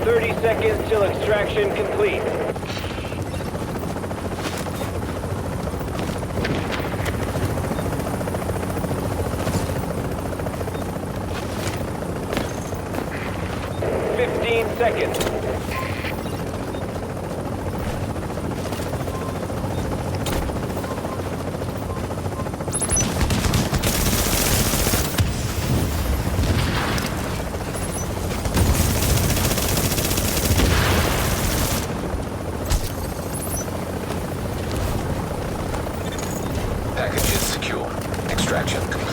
30 seconds till extraction complete. Seconds. Package is secure. Extraction complete.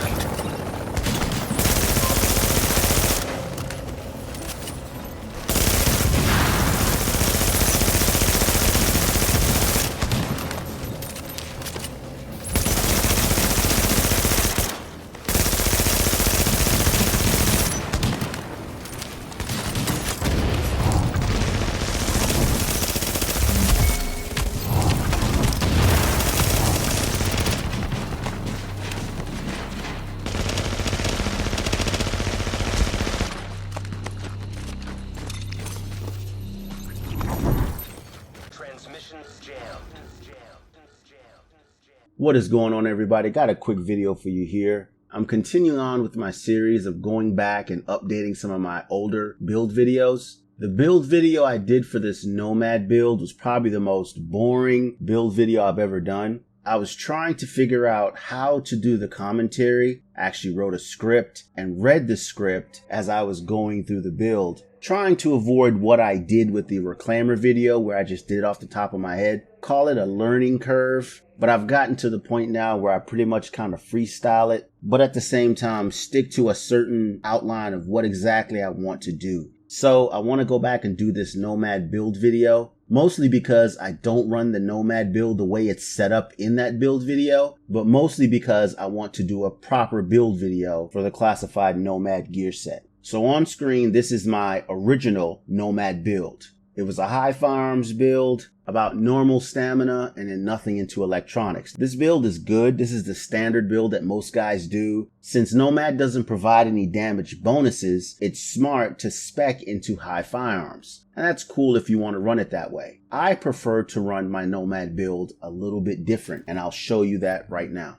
What is going on, everybody? Got a quick video for you here. I'm continuing on with my series of going back and updating some of my older build videos. The build video I did for this Nomad build was probably the most boring build video I've ever done. I was trying to figure out how to do the commentary. I actually wrote a script and read the script as I was going through the build, trying to avoid what I did with the Reclaimer video where I just did it off the top of my head. Call it a learning curve, but I've gotten to the point now where I pretty much kind of freestyle it, but at the same time stick to a certain outline of what exactly I want to do. So I want to go back and do this Nomad build video, mostly because I don't run the Nomad build the way it's set up in that build video, but mostly because I want to do a proper build video for the classified Nomad gear set. So on screen, this is my original Nomad build. It was a high firearms build, about normal stamina, and then nothing into electronics. This build is good. This is the standard build that most guys do. Since Nomad doesn't provide any damage bonuses, it's smart to spec into high firearms. And that's cool if you want to run it that way. I prefer to run my Nomad build a little bit different, and I'll show you that right now.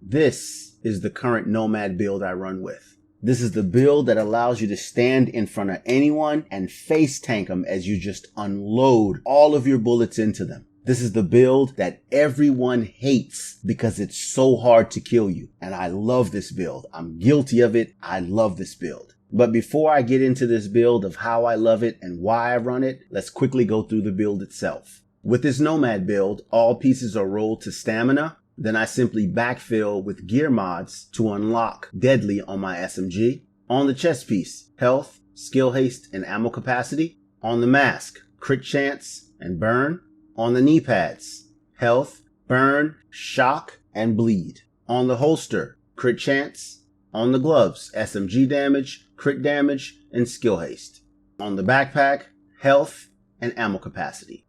This is the current Nomad build I run with. This is the build that allows you to stand in front of anyone and face tank them as you just unload all of your bullets into them. This is the build that everyone hates because it's so hard to kill you. And I love this build. I'm guilty of it. I love this build. But before I get into this build of how I love it and why I run it, let's quickly go through the build itself. With this Nomad build, all pieces are rolled to stamina. Then I simply backfill with gear mods to unlock Deadly on my SMG. On the chest piece, health, skill haste, and ammo capacity. On the mask, crit chance and burn. On the knee pads, health, burn, shock, and bleed. On the holster, crit chance. On the gloves, SMG damage, crit damage, and skill haste. On the backpack, health, and ammo capacity.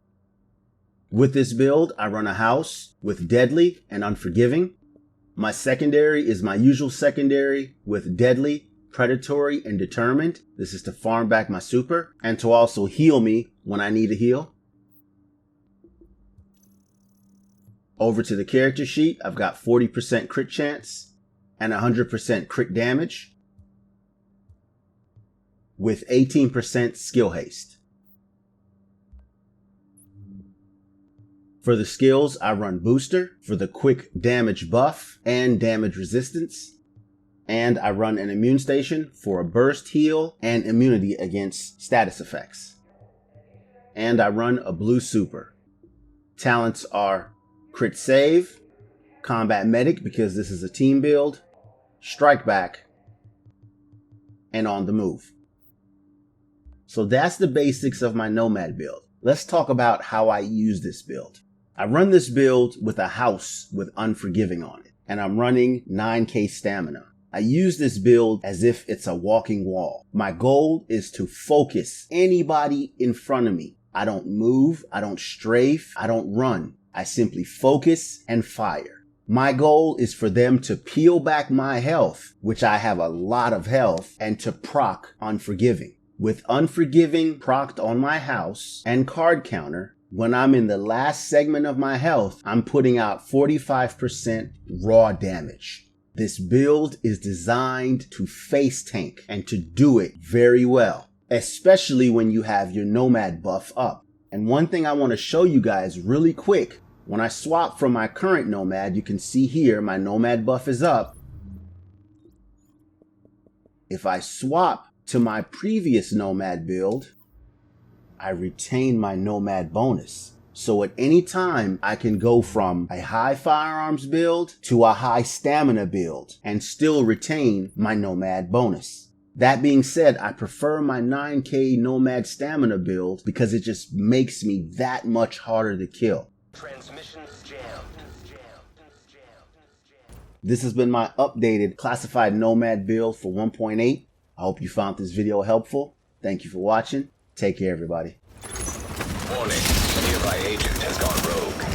With this build, I run a house with Deadly and Unforgiving. My secondary is my usual secondary with Deadly, Predatory, and Determined. This is to farm back my super and to also heal me when I need a heal. Over to the character sheet, I've got 40% crit chance and 100% crit damage with 18% skill haste. For the skills, I run Booster for the quick damage buff and damage resistance. And I run an Immune Station for a burst heal and immunity against status effects. And I run a Blue Super. Talents are Crit Save, Combat Medic because this is a team build, Strike Back, and On the Move. So that's the basics of my Nomad build. Let's talk about how I use this build. I run this build with a house with Unforgiving on it, and I'm running 9k stamina. I use this build as if it's a walking wall. My goal is to focus anybody in front of me. I don't move, I don't strafe, I don't run. I simply focus and fire. My goal is for them to peel back my health, which I have a lot of health, and to proc Unforgiving. With Unforgiving procced on my house and card counter, when I'm in the last segment of my health, I'm putting out 45% raw damage. This build is designed to face tank and to do it very well, especially when you have your Nomad buff up. And one thing I want to show you guys really quick, when I swap from my current Nomad, you can see here my Nomad buff is up. If I swap to my previous Nomad build, I retain my Nomad bonus. So at any time, I can go from a high firearms build to a high stamina build and still retain my Nomad bonus. That being said, I prefer my 9k Nomad stamina build because it just makes me that much harder to kill. Transmissions jammed. This has been my updated classified Nomad build for 1.8. I hope you found this video helpful. Thank you for watching. Take care, everybody. Warning, a nearby agent has gone rogue.